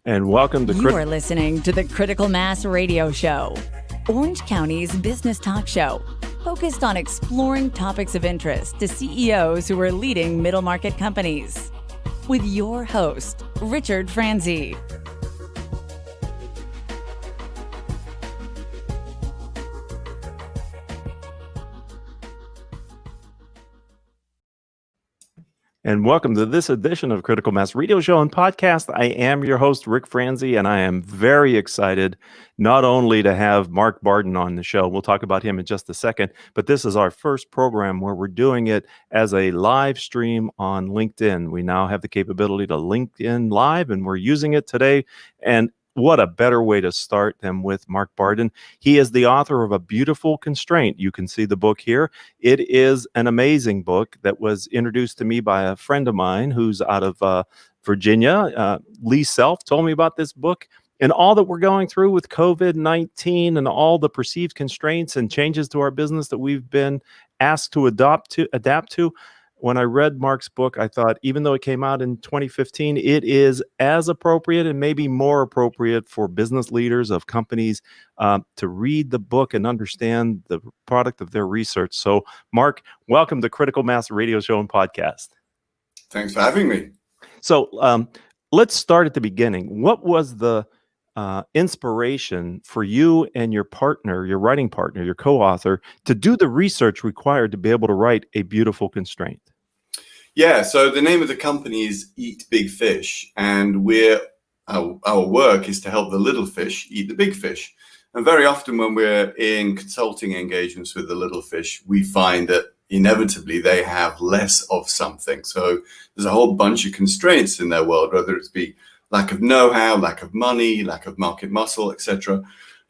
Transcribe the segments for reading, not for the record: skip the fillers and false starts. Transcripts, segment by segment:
And welcome to You are listening to the Critical Mass Radio Show, Orange County's business talk show, focused on exploring topics of interest to CEOs who are leading middle market companies. With your host, Richard Franzi. And welcome to this edition of Critical Mass Radio Show and Podcast. I am your host, Rick Franzi, and I am very excited not only to have Mark Barden on the show, we'll talk about him in just a second, but this is our first program where we're doing it as a live stream on LinkedIn. We now have the capability to LinkedIn Live, and we're using it today. And what a better way to start than with Mark Barden. He is the author of A Beautiful Constraint. You can see the book here. It is an amazing book that was introduced to me by a friend of mine who's out of Virginia. Lee Self told me about this book and all that we're going through with COVID-19 and all the perceived constraints and changes to our business that we've been asked to adapt to. When I read Mark's book, I thought, even though it came out in 2015, it is as appropriate and maybe more appropriate for business leaders of companies to read the book and understand the product of their research. So, Mark, welcome to Critical Mass Radio Show and Podcast. Thanks for having me. So, let's start at the beginning. What was the inspiration for you and your partner, your writing partner, your co-author, to do the research required to be able to write A Beautiful Constraint? Yeah, so the name of the company is Eat Big Fish, and our work is to help the little fish eat the big fish. And very often when we're in consulting engagements with the little fish, we find that inevitably they have less of something. So there's a whole bunch of constraints in their world, whether it's be lack of know-how, lack of money, lack of market muscle, etc.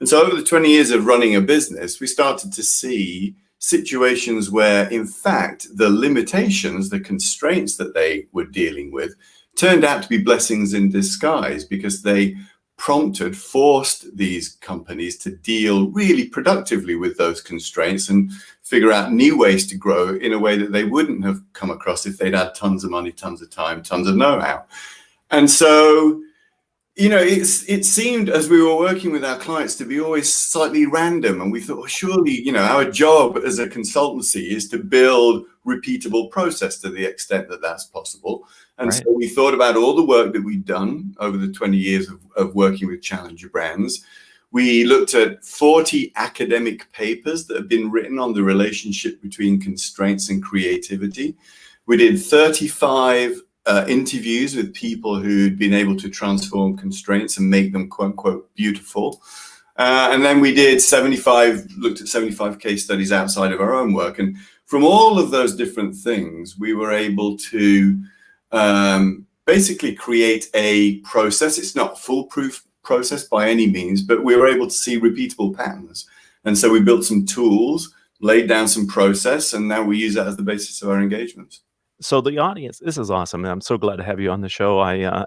And so over the 20 years of running a business, we started to see situations where, in fact, the limitations, the constraints that they were dealing with turned out to be blessings in disguise, because they forced these companies to deal really productively with those constraints and figure out new ways to grow in a way that they wouldn't have come across if they'd had tons of money, tons of time, tons of know-how. And so, you know, it seemed, as we were working with our clients, to be always slightly random. And we thought, well, surely, you know, our job as a consultancy is to build repeatable process to the extent that that's possible. And right. So we thought about all the work that we'd done over the 20 years of working with challenger brands. We looked at 40 academic papers that have been written on the relationship between constraints and creativity. We did 35 interviews with people who'd been able to transform constraints and make them quote unquote beautiful. And then we did looked at 75 case studies outside of our own work. And from all of those different things, we were able to basically create a process. It's not a foolproof process by any means, but we were able to see repeatable patterns. And so we built some tools, laid down some process, and now we use that as the basis of our engagements. So the audience, this is awesome. And I'm so glad to have you on the show.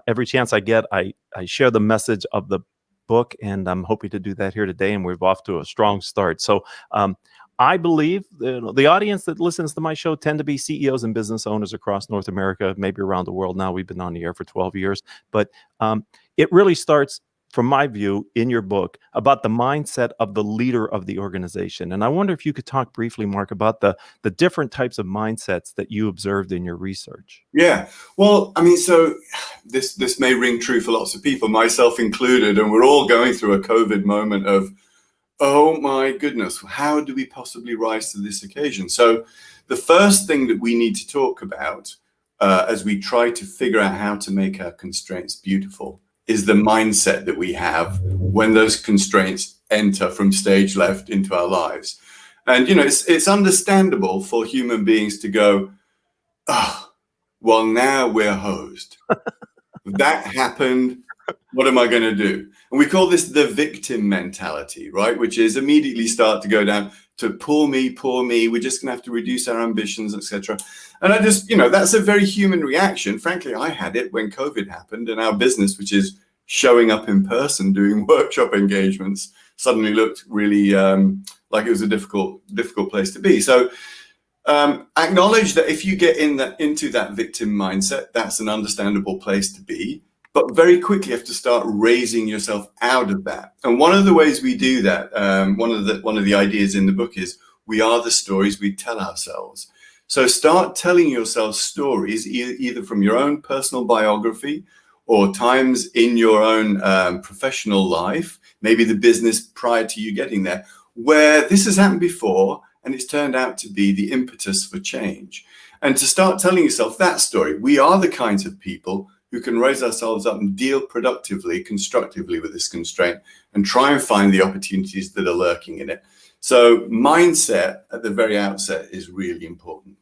Every chance I get, I share the message of the book, and I'm hoping to do that here today. And we're off to a strong start. So I believe the audience that listens to my show tend to be CEOs and business owners across North America, maybe around the world now. We've been on the air for 12 years. But it really starts, from my view, in your book, about the mindset of the leader of the organization. And I wonder if you could talk briefly, Mark, about the different types of mindsets that you observed in your research. Yeah, well, I mean, so this may ring true for lots of people, myself included, and we're all going through a COVID moment of, oh my goodness, how do we possibly rise to this occasion? So the first thing that we need to talk about as we try to figure out how to make our constraints beautiful is the mindset that we have when those constraints enter from stage left into our lives. And, you know, it's understandable for human beings to go, oh, well, now we're hosed. That happened. What am I going to do? And we call this the victim mentality, right? Which is immediately start to go down to poor me, we're just going to have to reduce our ambitions, etc. And I just, you know, that's a very human reaction. Frankly, I had it when COVID happened, and our business, which is showing up in person, doing workshop engagements, suddenly looked really like it was a difficult place to be. So acknowledge that if you get into that victim mindset, that's an understandable place to be. But very quickly you have to start raising yourself out of that. And one of the ways we do that, one of the ideas in the book is we are the stories we tell ourselves. So start telling yourself stories, either from your own personal biography or times in your own professional life, maybe the business prior to you getting there, where this has happened before and it's turned out to be the impetus for change. And to start telling yourself that story, we are the kinds of people who can raise ourselves up and deal productively, constructively with this constraint and try and find the opportunities that are lurking in it. So mindset at the very outset is really important.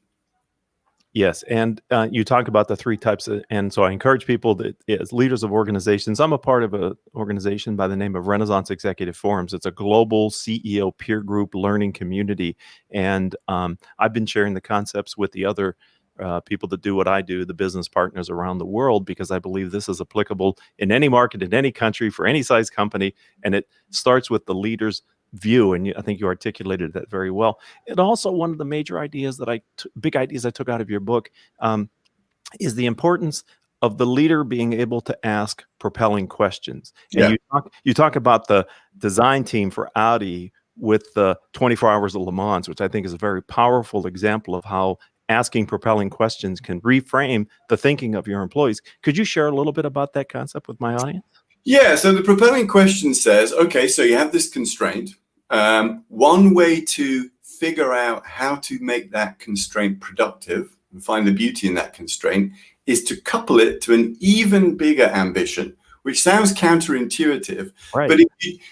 Yes, and you talk about the three types, and so I encourage people that as leaders of organizations. I'm a part of an organization by the name of Renaissance Executive Forums. It's a global CEO peer group learning community, and I've been sharing the concepts with the other people that do what I do, the business partners around the world, because I believe this is applicable in any market, in any country, for any size company, and it starts with the leaders' view, and I think you articulated that very well. And also, one of the major ideas that big ideas I took out of your book is the importance of the leader being able to ask propelling questions. And you talk about the design team for Audi with the 24 Hours of Le Mans, which I think is a very powerful example of how asking propelling questions can reframe the thinking of your employees. Could you share a little bit about that concept with my audience? Yeah, so the propelling question says, okay, so you have this constraint. One way to figure out how to make that constraint productive and find the beauty in that constraint is to couple it to an even bigger ambition, which sounds counterintuitive. Right. But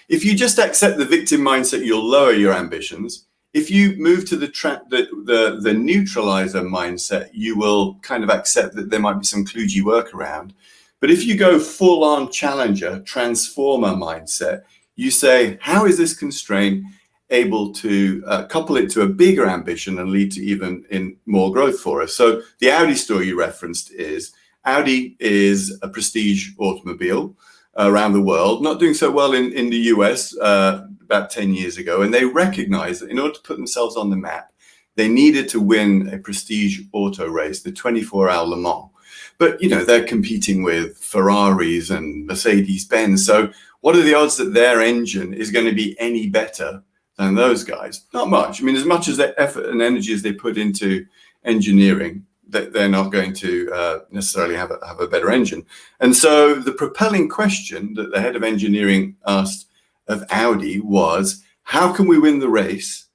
if you just accept the victim mindset, you'll lower your ambitions. If you move to the neutralizer mindset, you will kind of accept that there might be some kludgy workaround. But if you go full-on challenger, transformer mindset, you say, how is this constraint able to couple it to a bigger ambition and lead to even in more growth for us? So the Audi story you referenced is, Audi is a prestige automobile around the world, not doing so well in the US about 10 years ago. And they recognized that in order to put themselves on the map, they needed to win a prestige auto race, the 24-hour Le Mans. But, you know, they're competing with Ferraris and Mercedes-Benz. So what are the odds that their engine is going to be any better than those guys? Not much. I mean, as much as their effort and energy as they put into engineering, they're not going to necessarily have a better engine. And so the propelling question that the head of engineering asked of Audi was, how can we win the race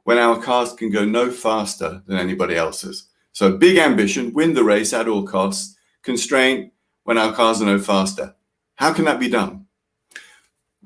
when our cars can go no faster than anybody else's? So big ambition, win the race at all costs, constraint when our cars are no faster. How can that be done?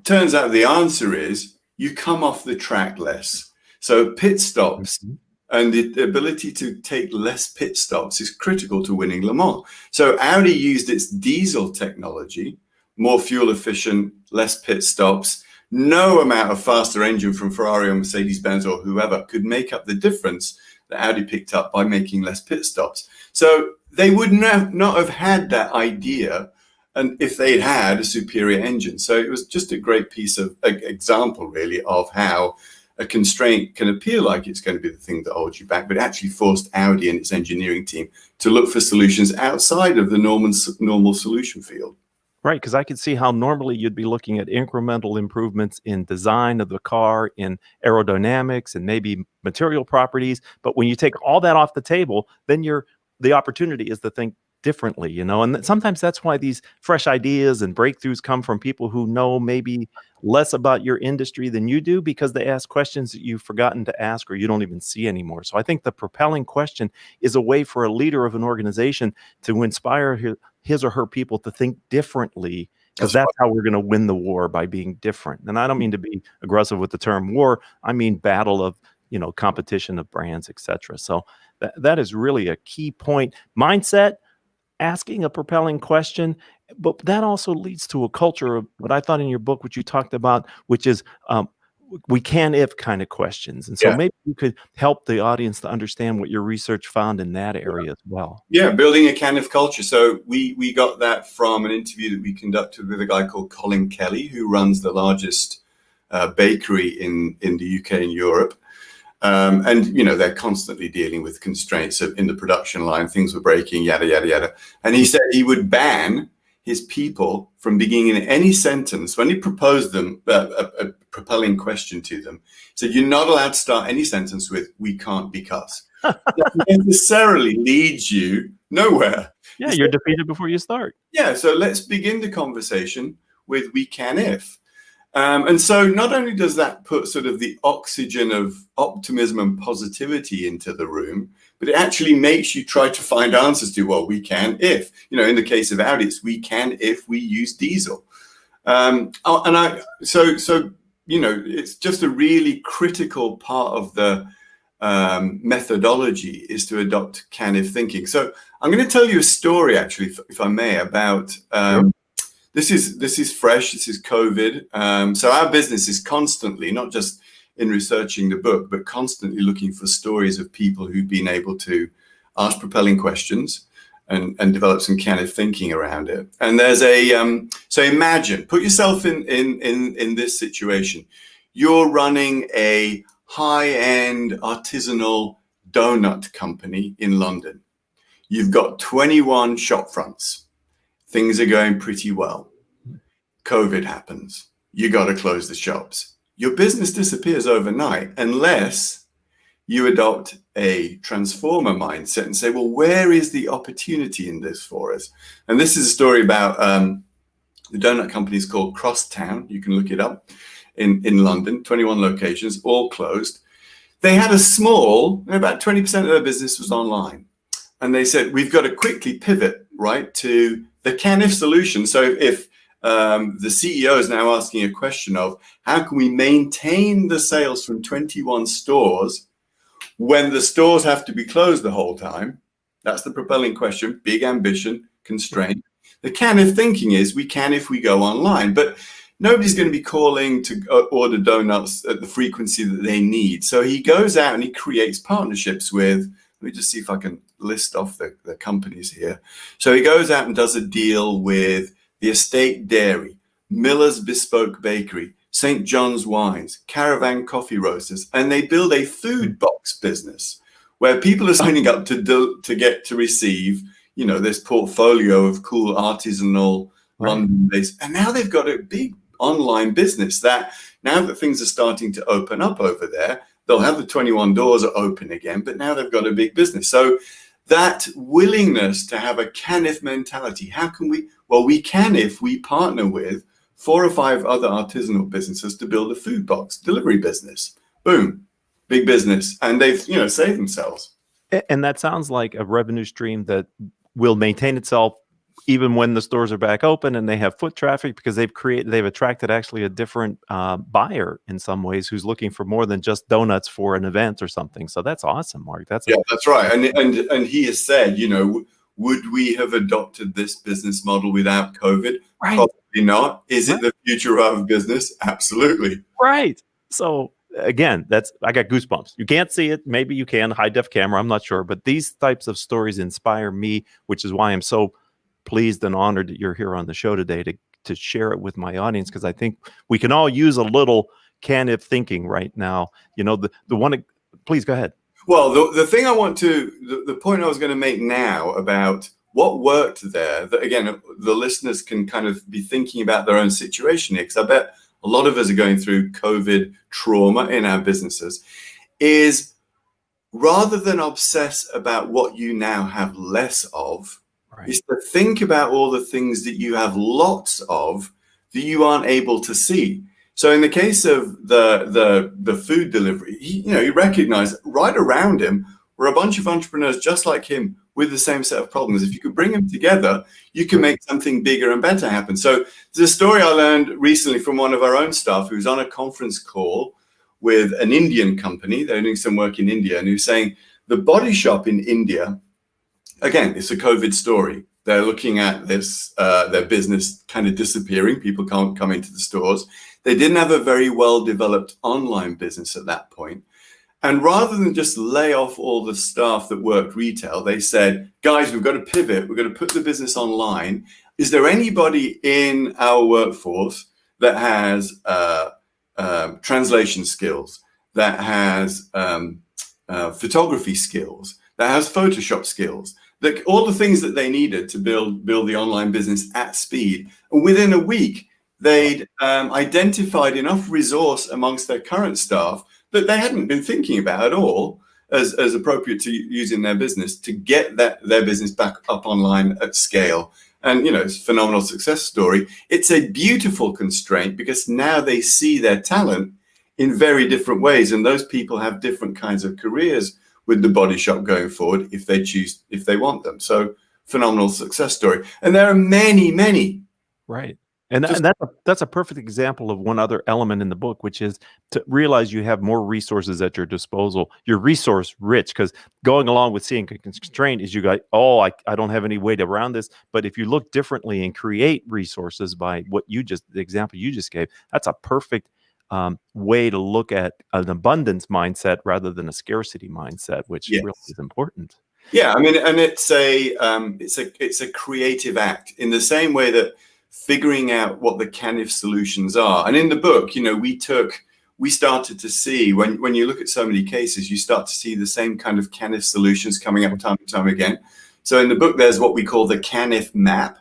Turns out the answer is you come off the track less. So pit stops and the ability to take less pit stops is critical to winning Le Mans. So Audi used its diesel technology, more fuel efficient, less pit stops. No amount of faster engine from Ferrari or Mercedes-Benz or whoever could make up the difference that Audi picked up by making less pit stops. So they would not have had that idea and if they'd had a superior engine. So it was just a great piece of example, really, of how a constraint can appear like it's going to be the thing that holds you back, but it actually forced Audi and its engineering team to look for solutions outside of the normal solution field. Right, because I could see how normally you'd be looking at incremental improvements in design of the car, in aerodynamics, and maybe material properties. But when you take all that off the table, then the opportunity is to think differently, you know. And sometimes that's why these fresh ideas and breakthroughs come from people who know maybe less about your industry than you do, because they ask questions that you've forgotten to ask or you don't even see anymore. So I think the propelling question is a way for a leader of an organization to inspire his or her people to think differently, because that's how we're going to win the war, by being different. And I don't mean to be aggressive with the term war. I mean battle of, you know, competition of brands, etc. So that is really a key point. Mindset, asking a propelling question, but that also leads to a culture of what I thought in your book, which you talked about, which is we can if kind of questions. And so maybe you could help the audience to understand what your research found in that area as well. Yeah, building a can if culture. So we got that from an interview that we conducted with a guy called Colin Kelly, who runs the largest bakery in the UK and Europe. And, you know, they're constantly dealing with constraints in the production line. Things were breaking, yada, yada, yada. And he said he would ban his people from beginning any sentence, when he proposed them a propelling question to them, he said, you're not allowed to start any sentence with, we can't because. That necessarily leads you nowhere. Yeah, you're defeated before you start. Yeah, so let's begin the conversation with we can if. And so not only does that put sort of the oxygen of optimism and positivity into the room, but it actually makes you try to find answers to, well, we can if. You know, in the case of Audi, it's we can if we use diesel. So you know, it's just a really critical part of the methodology is to adopt can if thinking. So I'm going to tell you a story, actually, if I may, about Sure. This is fresh. This is COVID. So our business is constantly, not just in researching the book, but constantly looking for stories of people who've been able to ask propelling questions and develop some kind of thinking around it. And there's so imagine, put yourself in this situation. You're running a high-end artisanal donut company in London. You've got 21 shop fronts. Things are going pretty well. COVID happens. You got to close the shops. Your business disappears overnight unless you adopt a transformer mindset and say, well, where is the opportunity in this for us? And this is a story about the donut company is called Crosstown. You can look it up in London, 21 locations, all closed. They had a small, about 20% of their business was online. And they said, we've got to quickly pivot, right, to the can-if solution. So if the CEO is now asking a question of how can we maintain the sales from 21 stores when the stores have to be closed the whole time? That's the propelling question, big ambition, constraint. The can-if thinking is we can if we go online, but nobody's going to be calling to order donuts at the frequency that they need. So he goes out and he creates partnerships with, let me just see if I can list off the companies here. So he goes out and does a deal with the Estate Dairy, Miller's Bespoke Bakery, St. John's Wines, Caravan Coffee Roasters, and they build a food box business where people are signing up to get to receive, you know, this portfolio of cool artisanal London-based, and now they've got a big online business that now that things are starting to open up over there, they'll have the 21 doors are open again, but now they've got a big business. So that willingness to have a can-if mentality, how can we? Well, we can if we partner with 4 or 5 other artisanal businesses to build a food box delivery business. Boom, big business. And they've, you know, saved themselves. And that sounds like a revenue stream that will maintain itself even when the stores are back open and they have foot traffic, because they've attracted actually a different buyer in some ways who's looking for more than just donuts for an event or something. So that's awesome, Mark. That's right. And he has said, you know, would we have adopted this business model without COVID? Right. Probably not. Is it the future of our business? Absolutely. Right. So again, I got goosebumps. You can't see it. Maybe you can, high def camera. I'm not sure. But these types of stories inspire me, which is why I'm so pleased and honored that you're here on the show today to share it with my audience, because I think we can all use a little can-if thinking right now. You know, the one, please go ahead. Well, the thing I want to, the point I was going to make now about what worked there, that again, the listeners can kind of be thinking about their own situation here, because I bet a lot of us are going through COVID trauma in our businesses, is rather than obsess about what you now have less of, is to think about all the things that you have lots of that you aren't able to see. So in the case of the food delivery, he recognized right around him were a bunch of entrepreneurs just like him with the same set of problems. If you could bring them together, you can make something bigger and better happen. So there's a story I learned recently from one of our own staff who's on a conference call with an Indian company. They're doing some work in India, and who's saying the body shop in India, again, it's a COVID story. They're looking at this, their business kind of disappearing. People can't come into the stores. They didn't have a very well-developed online business at that point. And rather than just lay off all the staff that worked retail, they said, guys, we've got to pivot. We're going to put the business online. Is there anybody in our workforce that has translation skills, that has photography skills, that has Photoshop skills, all the things that they needed to build the online business at speed. And within a week, they'd identified enough resource amongst their current staff that they hadn't been thinking about at all as appropriate to use in their business to get their business back up online at scale. And, it's a phenomenal success story. It's a beautiful constraint because now they see their talent in very different ways. And those people have different kinds of careers with the body shop going forward if they want them. So phenomenal success story. And there are many, many. Right. And that's a perfect example of one other element in the book, which is to realize you have more resources at your disposal. You're resource rich, because going along with seeing a constraint is you go, I don't have any way around this. But if you look differently and create resources by the example you just gave, that's a perfect way to look at an abundance mindset rather than a scarcity mindset, which really is important. Yeah, I mean, and it's a creative act in the same way that figuring out what the CANIF solutions are. And in the book, we started to see when you look at so many cases, you start to see the same kind of CANIF solutions coming up time and time again. So in the book, there's what we call the CANIF map.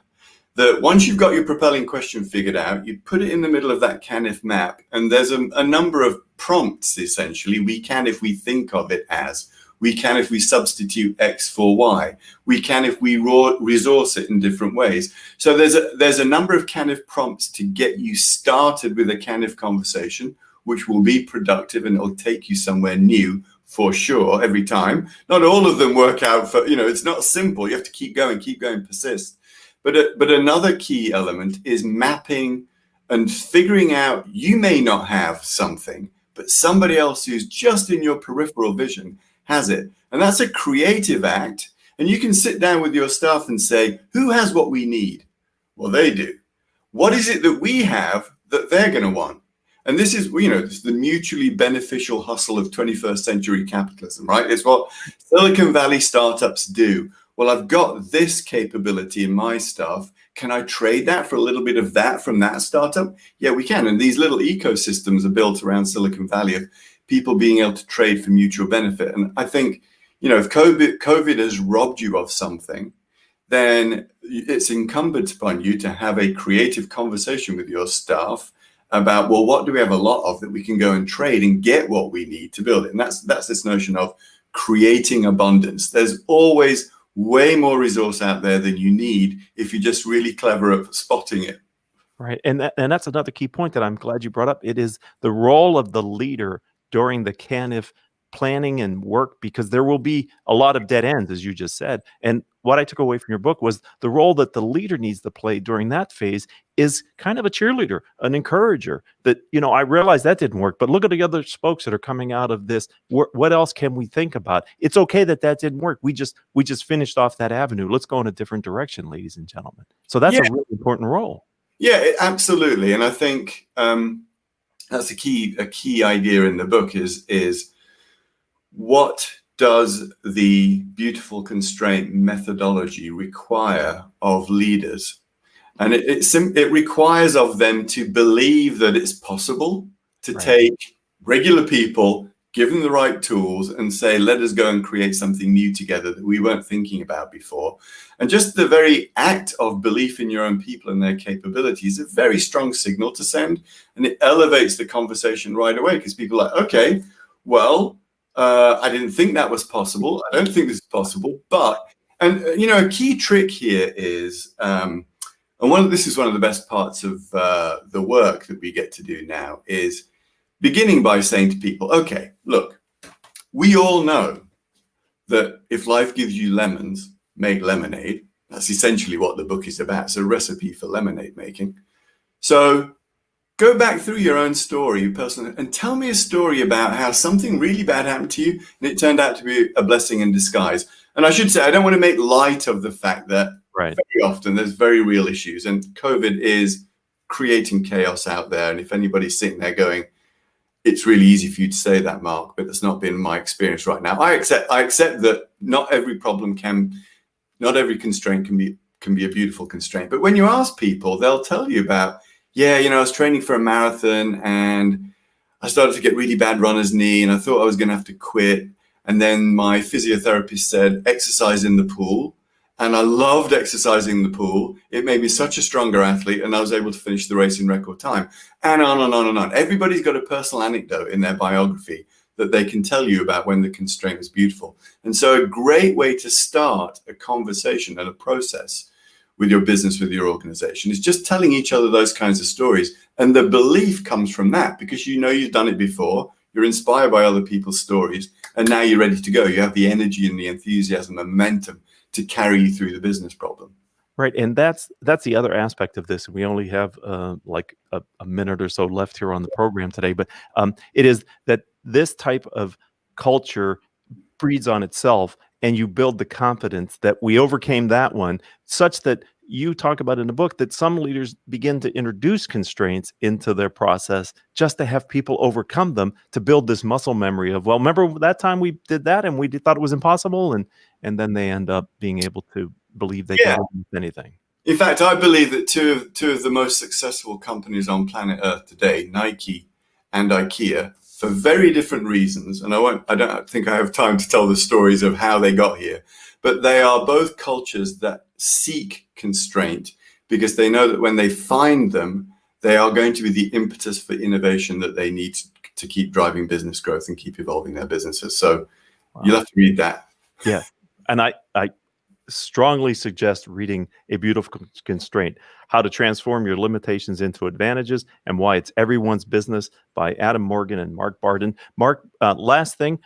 That once you've got your propelling question figured out, you put it in the middle of that CANIF map, and there's a number of prompts, essentially. We can if we think of it as. We can if we substitute X for Y. We can if we resource it in different ways. So there's a number of CANIF prompts to get you started with a CANIF conversation, which will be productive and it'll take you somewhere new for sure every time. Not all of them work out for, it's not simple. You have to keep going, persist. But another key element is mapping and figuring out you may not have something, but somebody else who's just in your peripheral vision has it. And that's a creative act. And you can sit down with your staff and say, who has what we need? Well, they do. What is it that we have that they're going to want? And this is, it's the mutually beneficial hustle of 21st century capitalism, right? It's what Silicon Valley startups do. Well, I've got this capability in my stuff. Can I trade that for a little bit of that from that startup? Yeah, we can. And these little ecosystems are built around Silicon Valley of people being able to trade for mutual benefit. And I think, if COVID has robbed you of something, then it's incumbent upon you to have a creative conversation with your staff about, well, what do we have a lot of that we can go and trade and get what we need to build it? And that's this notion of creating abundance. There's always way more resource out there than you need if you're just really clever at spotting it. Right. And that's another key point that I'm glad you brought up. It is the role of the leader during the CANIF planning and work, because there will be a lot of dead ends, as you just said. And what I took away from your book was the role that the leader needs to play during that phase is kind of a cheerleader, an encourager. That, I realize that didn't work, but look at the other spokes that are coming out of this. What else can we think about? It's okay that didn't work. We just finished off that avenue. Let's go in a different direction, ladies and gentlemen. So that's a really important role. Yeah, absolutely. And I think that's a key idea in the book is what does the beautiful constraint methodology require of leaders? And it requires of them to believe that it's possible to take regular people, give them the right tools and say, let us go and create something new together that we weren't thinking about before. And just the very act of belief in your own people and their capabilities is a very strong signal to send. And it elevates the conversation right away, because people are like, okay, well, I didn't think that was possible. I don't think this is possible. But, a key trick here is, this is one of the best parts of the work that we get to do now, is beginning by saying to people, okay, look, we all know that if life gives you lemons, make lemonade. That's essentially what the book is about. It's a recipe for lemonade making. So go back through your own story personally and tell me a story about how something really bad happened to you and it turned out to be a blessing in disguise. And I should say, I don't want to make light of the fact that very often there's very real issues, and COVID is creating chaos out there. And if anybody's sitting there going, it's really easy for you to say that, Mark, but that's not been my experience right now. I accept that not every constraint can be a beautiful constraint. But when you ask people, they'll tell you about, I was training for a marathon and I started to get really bad runner's knee and I thought I was going to have to quit. And then my physiotherapist said, exercise in the pool. and I loved exercising in the pool. It made me such a stronger athlete, and I was able to finish the race in record time, and on and on and on. Everybody's got a personal anecdote in their biography that they can tell you about when the constraint was beautiful. And so a great way to start a conversation and a process with your business, with your organization, is just telling each other those kinds of stories. And the belief comes from that, because you know you've done it before, you're inspired by other people's stories, and now you're ready to go. You have the energy and the enthusiasm and momentum to carry you through the business problem. Right, and that's the other aspect of this. We only have like a minute or so left here on the program today, but it is that this type of culture breeds on itself, and you build the confidence that we overcame that one, such that you talk about in the book that some leaders begin to introduce constraints into their process just to have people overcome them, to build this muscle memory of, well, remember that time we did that and thought it was impossible, and then they end up being able to believe they can do anything. In fact, I believe that two of the most successful companies on planet Earth today, Nike and IKEA, for very different reasons, and I don't think I have time to tell the stories of how they got here, but they are both cultures that seek constraint because they know that when they find them, they are going to be the impetus for innovation that they need to keep driving business growth and keep evolving their businesses. So you'll have to read that. Yeah, and I strongly suggest reading A Beautiful Constraint: How to Transform Your Limitations into Advantages and Why It's Everyone's Business by Adam Morgan and Mark Barden. Mark, last thing,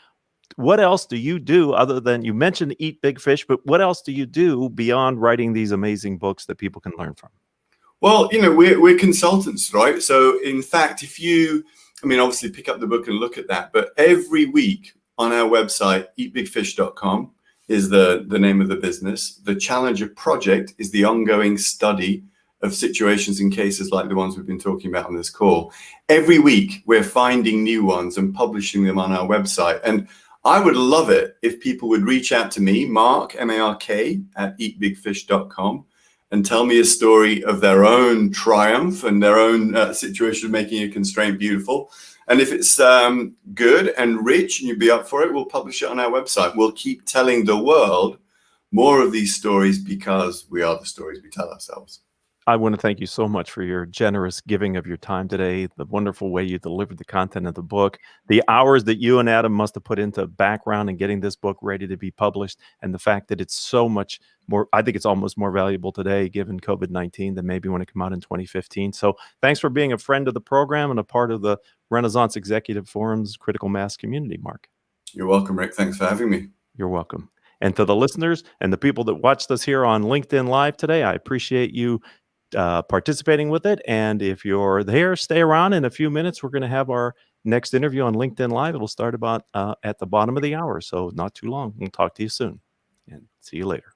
what else do you do other than, you mentioned Eat Big Fish, but what else do you do beyond writing these amazing books that people can learn from? Well, we're consultants, right? So in fact, obviously pick up the book and look at that, but every week on our website, eatbigfish.com, is the name of the business. The Challenger Project is the ongoing study of situations and cases like the ones we've been talking about on this call. Every week, we're finding new ones and publishing them on our website. And I would love it if people would reach out to me, Mark, M-A-R-K, at eatbigfish.com, and tell me a story of their own triumph and their own situation of making a constraint beautiful. And if it's good and rich and you'd be up for it, we'll publish it on our website. We'll keep telling the world more of these stories because we are the stories we tell ourselves. I want to thank you so much for your generous giving of your time today, the wonderful way you delivered the content of the book, the hours that you and Adam must have put into background and getting this book ready to be published, and the fact that it's so much more, I think it's almost more valuable today given COVID-19 than maybe when it came out in 2015. So thanks for being a friend of the program and a part of the Renaissance Executive Forum's Critical Mass community, Mark. You're welcome, Rick. Thanks for having me. You're welcome. And to the listeners and the people that watched us here on LinkedIn Live today, I appreciate you participating with it. And if you're there, stay around. In a few minutes, we're going to have our next interview on LinkedIn Live. It'll start about at the bottom of the hour, so not too long. We'll talk to you soon, and see you later.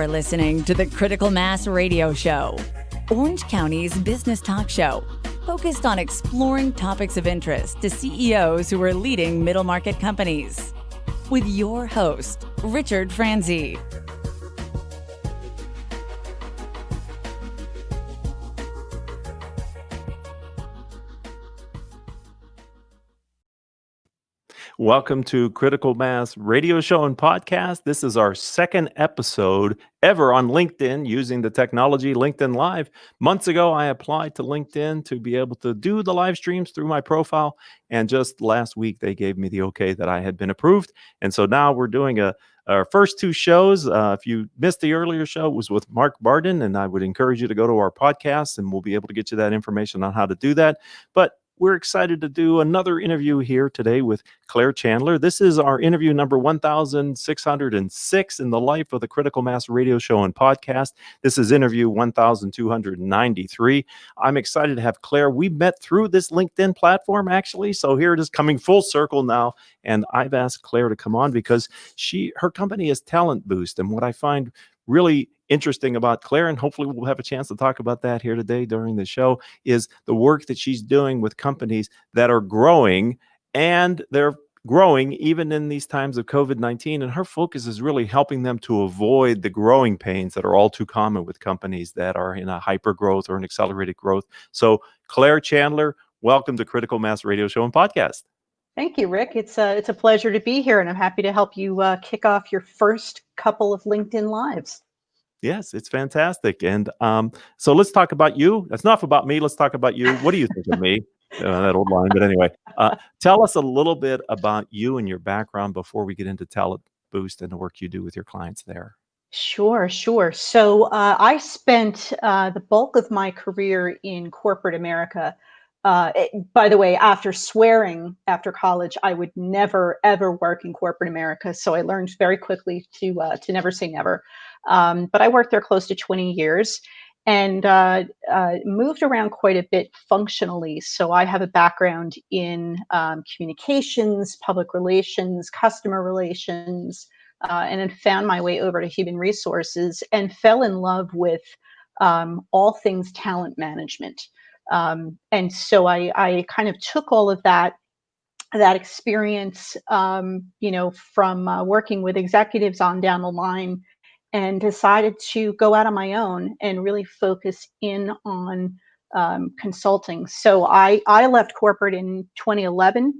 You're listening to the Critical Mass Radio Show, Orange County's business talk show, focused on exploring topics of interest to CEOs who are leading middle market companies. With your host, Richard Franzi. Welcome to Critical Mass Radio Show and Podcast. This is our second episode ever on LinkedIn using the technology LinkedIn Live. Months ago, I applied to LinkedIn to be able to do the live streams through my profile. And just last week, they gave me the okay that I had been approved. And so now we're doing our first two shows. If you missed the earlier show, it was with Mark Barden, and I would encourage you to go to our podcast and we'll be able to get you that information on how to do that. But we're excited to do another interview here today with Claire Chandler. This is our interview number 1606 in the life of the Critical Mass Radio Show and Podcast. This is interview 1293. I'm excited to have Claire. We met through this LinkedIn platform, actually. So here it is coming full circle now. And I've asked Claire to come on because her company is Talent Boost. And what I find really interesting about Claire, and hopefully we'll have a chance to talk about that here today during the show, is the work that she's doing with companies that are growing, and they're growing even in these times of COVID-19. And her focus is really helping them to avoid the growing pains that are all too common with companies that are in a hyper growth or an accelerated growth. So Claire Chandler, welcome to Critical Mass Radio Show and Podcast. Thank you, Rick. It's a pleasure to be here, and I'm happy to help you kick off your first couple of LinkedIn Lives. Yes, it's fantastic. And so let's talk about you. That's enough about me. Let's talk about you. What do you think of me? That old line. But anyway, tell us a little bit about you and your background before we get into Talent Boost and the work you do with your clients there. Sure. So I spent the bulk of my career in corporate America. By the way, after swearing after college, I would never, ever work in corporate America. So I learned very quickly to never say never. But I worked there close to 20 years and moved around quite a bit functionally. So I have a background in communications, public relations, customer relations, and then found my way over to human resources and fell in love with all things talent management. And so I kind of took all of that experience, from working with executives on down the line, and decided to go out on my own and really focus in on consulting. So I left corporate in 2011.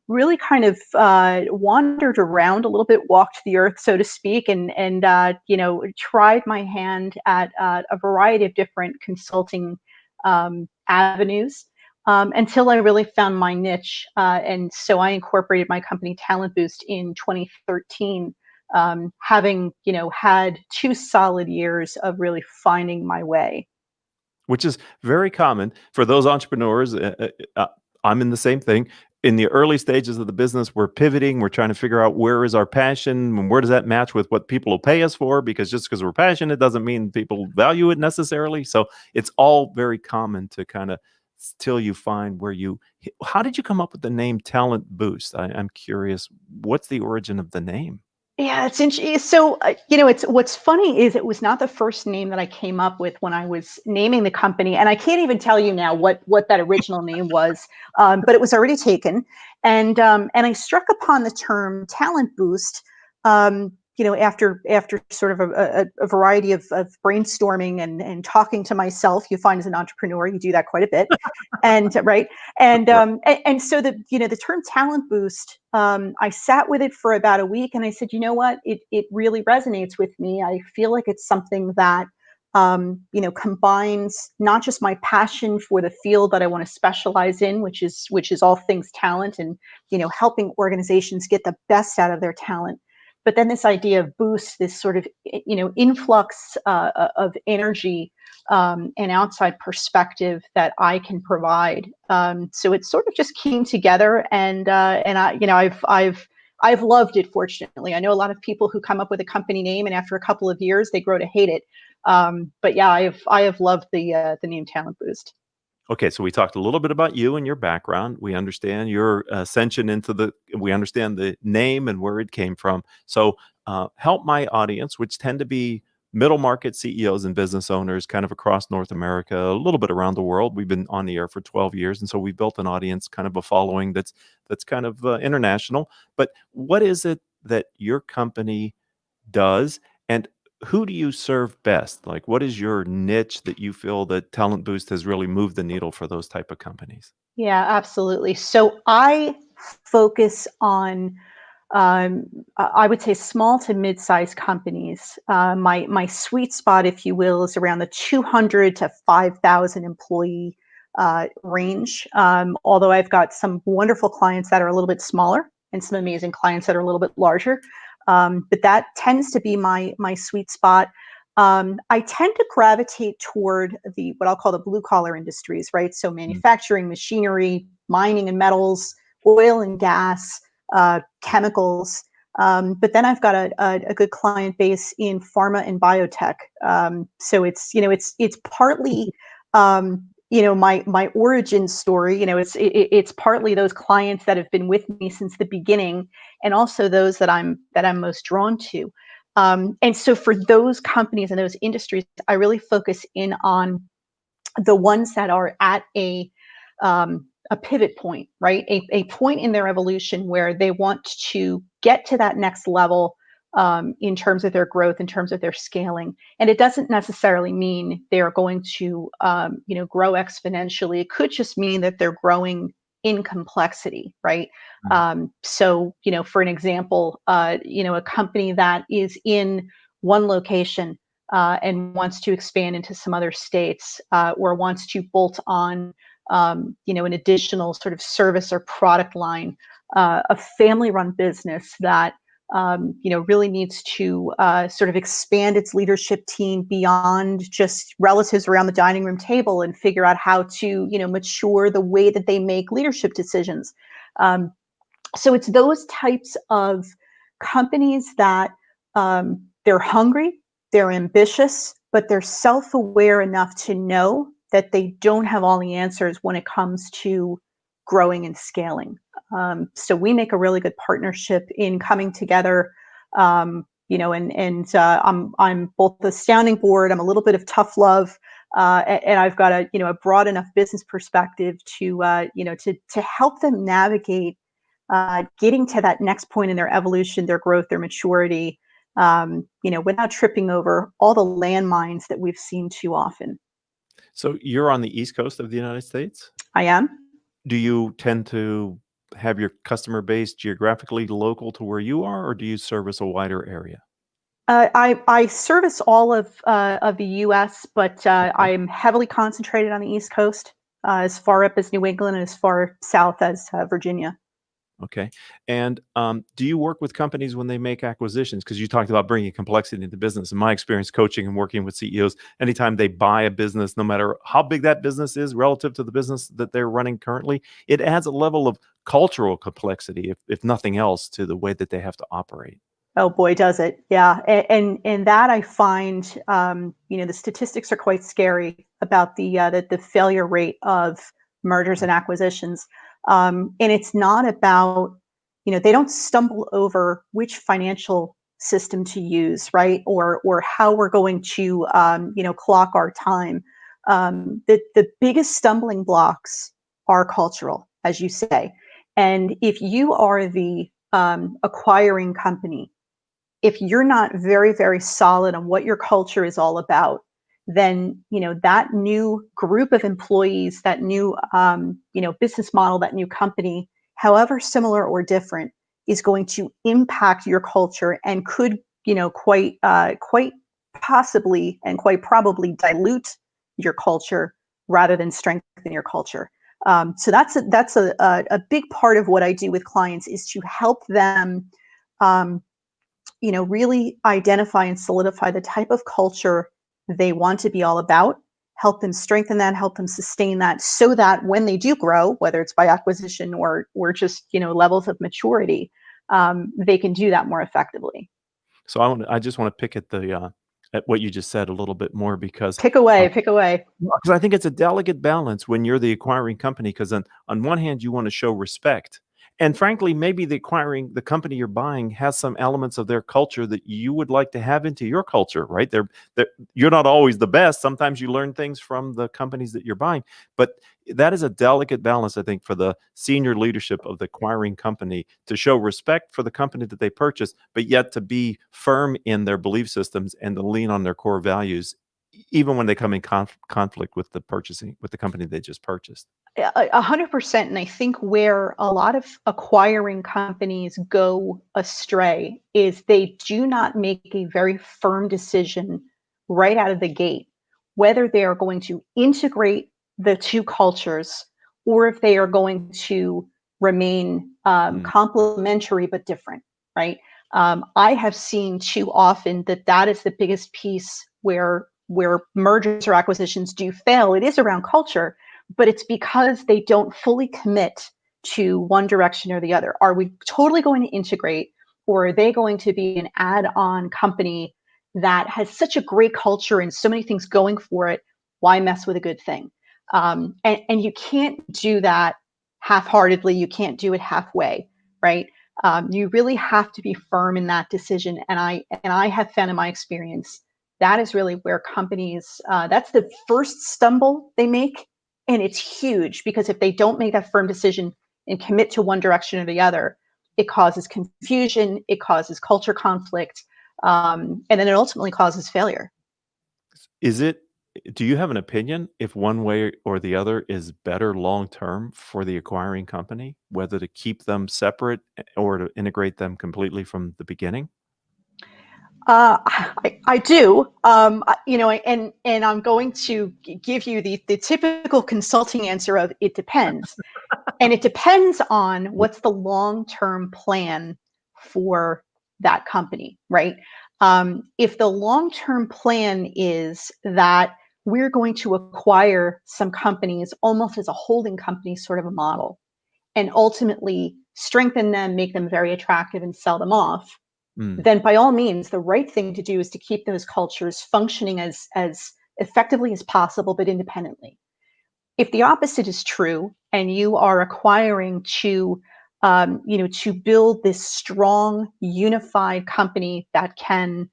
Really kind of wandered around a little bit, walked the earth, so to speak, and tried my hand at a variety of different consulting avenues until I really found my niche. And so I incorporated my company Talent Boost in 2013, having, had 2 solid years of really finding my way. Which is very common for those entrepreneurs. I'm in the same thing. In the early stages of the business, we're pivoting. We're trying to figure out where is our passion and where does that match with what people will pay us for, because just because we're passionate doesn't mean people value it necessarily. So it's all very common to kind of, till you find where how did you come up with the name Talent Boost? I'm curious, what's the origin of the name? Yeah, it's interesting. So, it's what's funny is it was not the first name that I came up with when I was naming the company, and I can't even tell you now what that original name was, but it was already taken. And I struck upon the term Talent Boost, after sort of a variety of brainstorming and talking to myself. You find as an entrepreneur, you do that quite a bit, and right, and so the term Talent Boost, I sat with it for about a week, and I said, you know what, it really resonates with me. I feel like it's something that combines not just my passion for the field that I want to specialize in, which is all things talent, and helping organizations get the best out of their talent. But then this idea of boost, this sort of, influx of energy and outside perspective that I can provide. So it sort of just came together, and I've loved it. Fortunately, I know a lot of people who come up with a company name, and after a couple of years, they grow to hate it. But yeah, I have loved the name Talent Boost. Okay, so we talked a little bit about you and your background. We understand your ascension we understand the name and where it came from. So help my audience, which tend to be middle market CEOs and business owners kind of across North America, a little bit around the world. We've been on the air for 12 years. And so we built an audience, kind of a following that's kind of international. But what is it that your company does, and who do you serve best? Like, what is your niche that you feel that Talent Boost has really moved the needle for those type of companies? Yeah, absolutely. So I focus on, I would say, small to mid-sized companies. My sweet spot, if you will, is around the 200 to 5,000 employee range. Although I've got some wonderful clients that are a little bit smaller and some amazing clients that are a little bit larger. But that tends to be my sweet spot. I tend to gravitate toward the what I'll call the blue collar industries, right? So manufacturing, machinery, mining and metals, oil and gas, chemicals. But then I've got a good client base in pharma and biotech. So it's partly my origin story. It's partly those clients that have been with me since the beginning, and also those that I'm most drawn to. And so for those companies and those industries, I really focus in on the ones that are at a pivot point, right? A point in their evolution where they want to get to that next level in terms of their growth, in terms of their scaling. And it doesn't necessarily mean they're going to grow exponentially. It could just mean that they're growing in complexity, right? So, for an example, a company that is in one location and wants to expand into some other states, or wants to bolt on, an additional sort of service or product line, a family-run business that really needs to sort of expand its leadership team beyond just relatives around the dining room table and figure out how to, mature the way that they make leadership decisions. So it's those types of companies that they're hungry, they're ambitious, but they're self-aware enough to know that they don't have all the answers when it comes to growing and scaling. So we make a really good partnership in coming together, and I'm both the sounding board. I'm a little bit of tough love, and I've got a broad enough business perspective to help them navigate getting to that next point in their evolution, their growth, their maturity, without tripping over all the landmines that we've seen too often. So you're on the East Coast of the United States? I am. Do you tend to have your customer base geographically local to where you are, or do you service a wider area? I service all of the U.S., but I'm heavily concentrated on the East Coast, as far up as New England and as far south as Virginia. Okay. And do you work with companies when they make acquisitions? Because you talked about bringing complexity into business. In my experience coaching and working with CEOs, anytime they buy a business, no matter how big that business is relative to the business that they're running currently, it adds a level of cultural complexity, if nothing else, to the way that they have to operate. Oh boy, does it. Yeah. And that I find, the statistics are quite scary about the failure rate of mergers and acquisitions. And it's not about, they don't stumble over which financial system to use, right? Or how we're going to, clock our time. The biggest stumbling blocks are cultural, as you say. And if you are the acquiring company, if you're not very, very solid on what your culture is all about, then that new group of employees, that new business model, that new company, however similar or different, is going to impact your culture and could quite possibly and quite probably dilute your culture rather than strengthen your culture. So that's a big part of what I do with clients, is to help them really identify and solidify the type of culture they want to be all about, help them strengthen that, help them sustain that, so that when they do grow, whether it's by acquisition or just levels of maturity, they can do that more effectively. So I just want to pick at what you just said a little bit more, because pick away. Because I think it's a delicate balance when you're the acquiring company, because on one hand you want to show respect, And frankly, maybe the company you're buying has some elements of their culture that you would like to have into your culture, right? You're not always the best. Sometimes you learn things from the companies that you're buying, but that is a delicate balance, I think, for the senior leadership of the acquiring company to show respect for the company that they purchased, but yet to be firm in their belief systems and to lean on their core values, even when they come in conflict with the company they just purchased. 100%. And I think where a lot of acquiring companies go astray is they do not make a very firm decision right out of the gate, whether they are going to integrate the two cultures or if they are going to remain complementary but different, right? I have seen too often that is the biggest piece where mergers or acquisitions do fail. It is around culture, but it's because they don't fully commit to one direction or the other. Are we totally going to integrate, or are they going to be an add-on company that has such a great culture and so many things going for it? Why mess with a good thing? And you can't do that half-heartedly. You can't do it halfway, right? You really have to be firm in that decision. And I have found in my experience that is really where companies, that's the first stumble they make. And it's huge because if they don't make that firm decision and commit to one direction or the other, it causes confusion, it causes culture conflict, and then it ultimately causes failure. Do you have an opinion if one way or the other is better long-term for the acquiring company, whether to keep them separate or to integrate them completely from the beginning? I do, and I'm going to give you the typical consulting answer of it depends. And it depends on what's the long-term plan for that company, right? If the long-term plan is that we're going to acquire some companies almost as a holding company sort of a model, and ultimately strengthen them, make them very attractive and sell them off, then by all means, the right thing to do is to keep those cultures functioning as effectively as possible, but independently. If the opposite is true and you are acquiring to build this strong unified company that can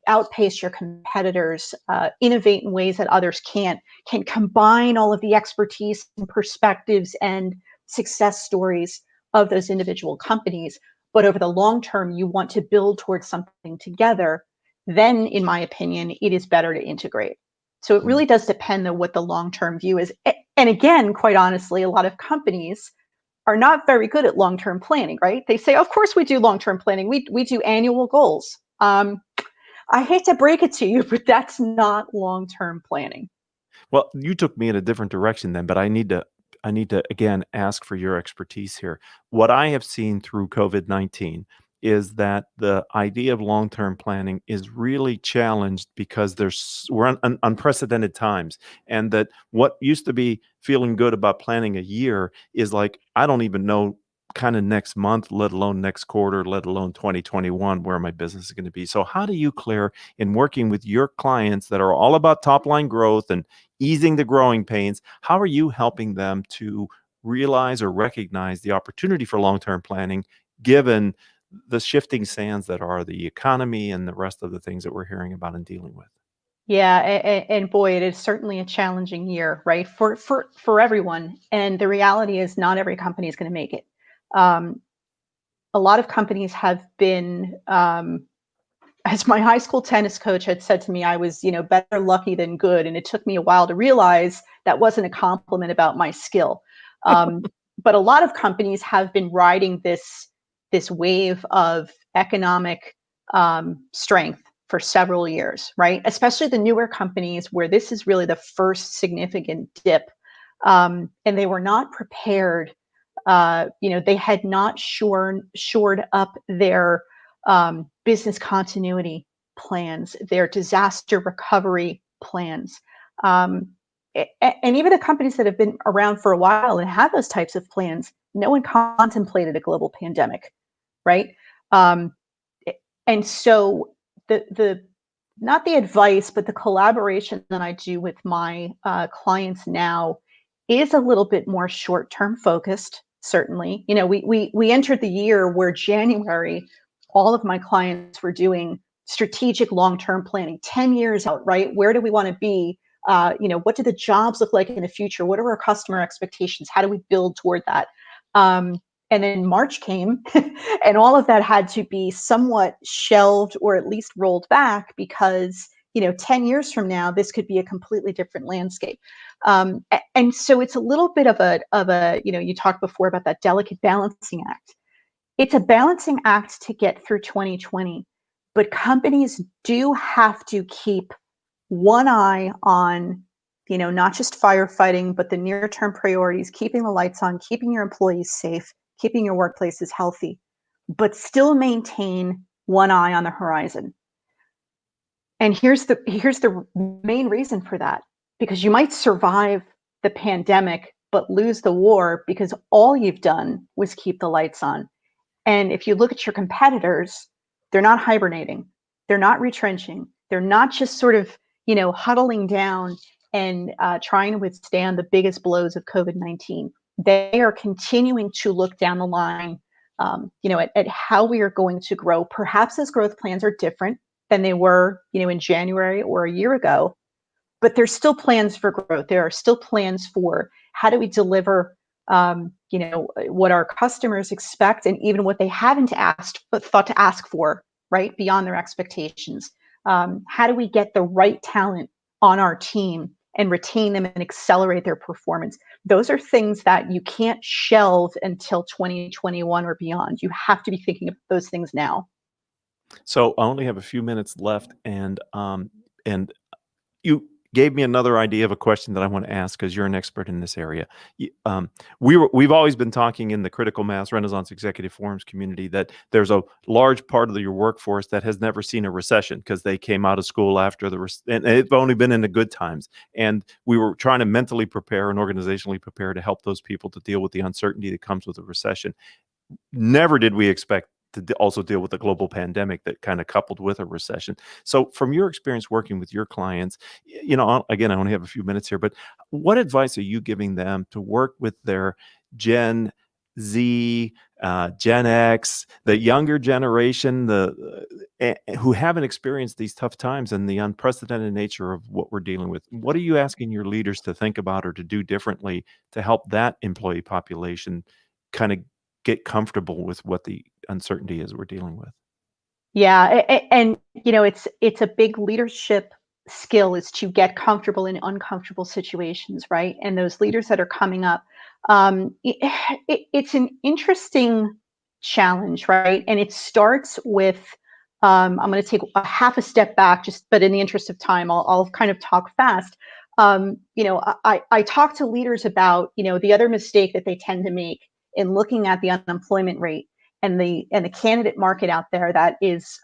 outpace your competitors, innovate in ways that others can't, can combine all of the expertise and perspectives and success stories of those individual companies, but over the long term you want to build towards something together, then in my opinion it is better to integrate. So it really does depend on what the long-term view is. And again, quite honestly, a lot of companies are not very good at long-term planning, right? They say, of course we do long-term planning. We do annual goals. I hate to break it to you, but that's not long-term planning. Well, you took me in a different direction then, but I need to again ask for your expertise here. What I have seen through COVID-19 is that the idea of long-term planning is really challenged because we're on unprecedented times, and that what used to be feeling good about planning a year is like, I don't even know kind of next month, let alone next quarter, let alone 2021, where my business is going to be. So how do you, Claire, in working with your clients that are all about top line growth and easing the growing pains, how are you helping them to realize or recognize the opportunity for long-term planning given the shifting sands that are the economy and the rest of the things that we're hearing about and dealing with? Yeah, and boy, it is certainly a challenging year, right? For everyone. And the reality is not every company is going to make it. A lot of companies have been, as my high school tennis coach had said to me, I was, better lucky than good. And it took me a while to realize that wasn't a compliment about my skill. But a lot of companies have been riding this wave of economic strength for several years, right? Especially the newer companies where this is really the first significant dip. And they were not prepared. They had not shored up their business continuity plans, their disaster recovery plans. And even the companies that have been around for a while and have those types of plans, no one contemplated a global pandemic, right? And so the not the advice, but the collaboration that I do with my clients now is a little bit more short-term focused, certainly. We entered the year where January, all of my clients were doing strategic long-term planning, 10 years out, right? Where do we want to be? What do the jobs look like in the future? What are our customer expectations? How do we build toward that? And then March came and all of that had to be somewhat shelved or at least rolled back because, 10 years from now, this could be a completely different landscape. And so it's a little bit of a, you talked before about that delicate balancing act. It's a balancing act to get through 2020, but companies do have to keep one eye on, not just firefighting, but the near-term priorities, keeping the lights on, keeping your employees safe, keeping your workplaces healthy, but still maintain one eye on the horizon. And here's the main reason for that, because you might survive the pandemic, but lose the war because all you've done was keep the lights on. And if you look at your competitors, they're not hibernating, they're not retrenching, they're not just sort of, huddling down and trying to withstand the biggest blows of COVID-19. They are continuing to look down the line, at how we are going to grow. Perhaps those growth plans are different than they were, in January or a year ago, but there's still plans for growth. There are still plans for how do we deliver, what our customers expect and even what they haven't asked, but thought to ask for, right, beyond their expectations. How do we get the right talent on our team and retain them and accelerate their performance? Those are things that you can't shelve until 2021 or beyond. You have to be thinking of those things now. So I only have a few minutes left, and you gave me another idea of a question that I want to ask because you're an expert in this area. We've always been talking in the Critical Mass Renaissance Executive Forums community that there's a large part of your workforce that has never seen a recession because they came out of school after and it's only been in the good times. And we were trying to mentally prepare and organizationally prepare to help those people to deal with the uncertainty that comes with a recession. Never did we expect to also deal with the global pandemic that kind of coupled with a recession. So from your experience working with your clients, again, I only have a few minutes here, but what advice are you giving them to work with their Gen Z, Gen X, the younger generation, who haven't experienced these tough times and the unprecedented nature of what we're dealing with? What are you asking your leaders to think about or to do differently to help that employee population kind of get comfortable with what the uncertainty is we're dealing with? Yeah, and it's a big leadership skill is to get comfortable in uncomfortable situations, right? And those leaders that are coming up, it's an interesting challenge, right? And it starts with I'm going to take a half a step back, but in the interest of time, I'll kind of talk fast. I talk to leaders about the other mistake that they tend to make in looking at the unemployment rate and the candidate market out there that is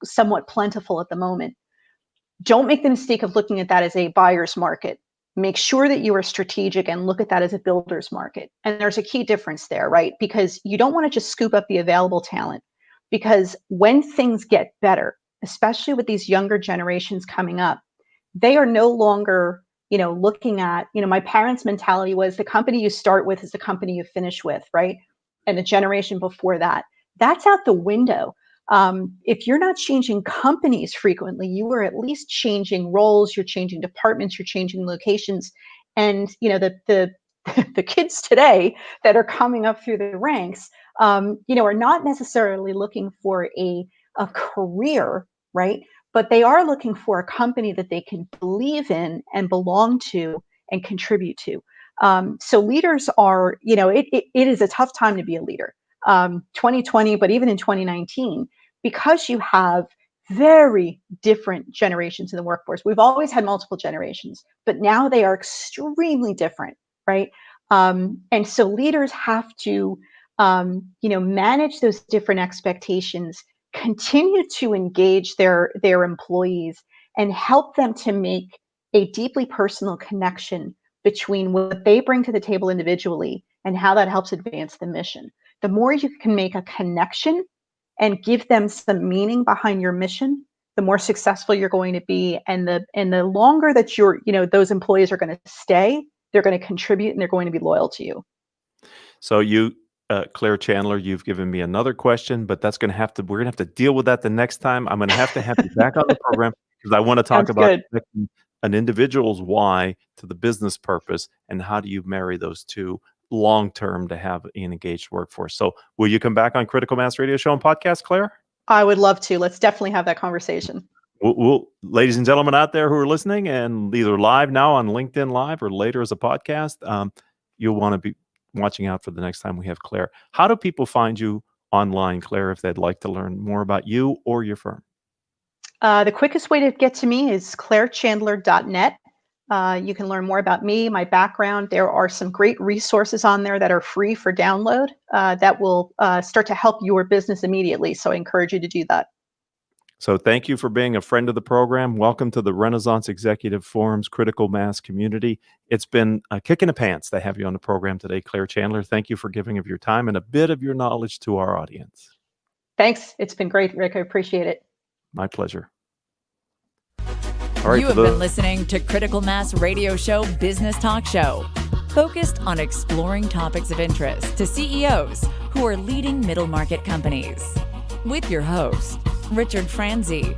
somewhat plentiful at the moment. Don't make the mistake of looking at that as a buyer's market. Make sure that you are strategic and look at that as a builder's market. And there's a key difference there, right? Because you don't want to just scoop up the available talent, because when things get better, especially with these younger generations coming up, they are no longer looking at, my parents' mentality was the company you start with is the company you finish with, right? And the generation before that, that's out the window. If you're not changing companies frequently, you are at least changing roles, you're changing departments, you're changing locations. And the kids today that are coming up through the ranks, are not necessarily looking for a career, right? But they are looking for a company that they can believe in and belong to and contribute to. So leaders are, it is a tough time to be a leader. 2020, but even in 2019, because you have very different generations in the workforce. We've always had multiple generations, but now they are extremely different, right? And so leaders have to, manage those different expectations, continue to engage their employees, and help them to make a deeply personal connection between what they bring to the table individually and how that helps advance the mission. The more you can make a connection and give them some meaning behind your mission, the more successful you're going to be. And the longer that those employees are going to stay, they're going to contribute and they're going to be loyal to you. So Claire Chandler, you've given me another question, but we're going to have to deal with that the next time. I'm going to have you back on the program because I want to talk Sounds about good. connecting an individual's why to the business purpose and how do you marry those two long-term to have an engaged workforce. So will you come back on Critical Mass Radio Show and Podcast, Claire? I would love to. Let's definitely have that conversation. Ladies and gentlemen out there who are listening and either live now on LinkedIn Live or later as a podcast, you'll want to be watching out for the next time we have Claire. How do people find you online, Claire, if they'd like to learn more about you or your firm? The quickest way to get to me is clairechandler.net. You can learn more about me, my background. There are some great resources on there that are free for download that will start to help your business immediately. So I encourage you to do that. So thank you for being a friend of the program. Welcome to the Renaissance Executive Forum's Critical Mass community. It's been a kick in the pants to have you on the program today, Claire Chandler. Thank you for giving of your time and a bit of your knowledge to our audience. Thanks. It's been great, Rick. I appreciate it. My pleasure. All right, you have been listening to Critical Mass Radio Show Business Talk Show, focused on exploring topics of interest to CEOs who are leading middle market companies. With your host, Richard Franzi.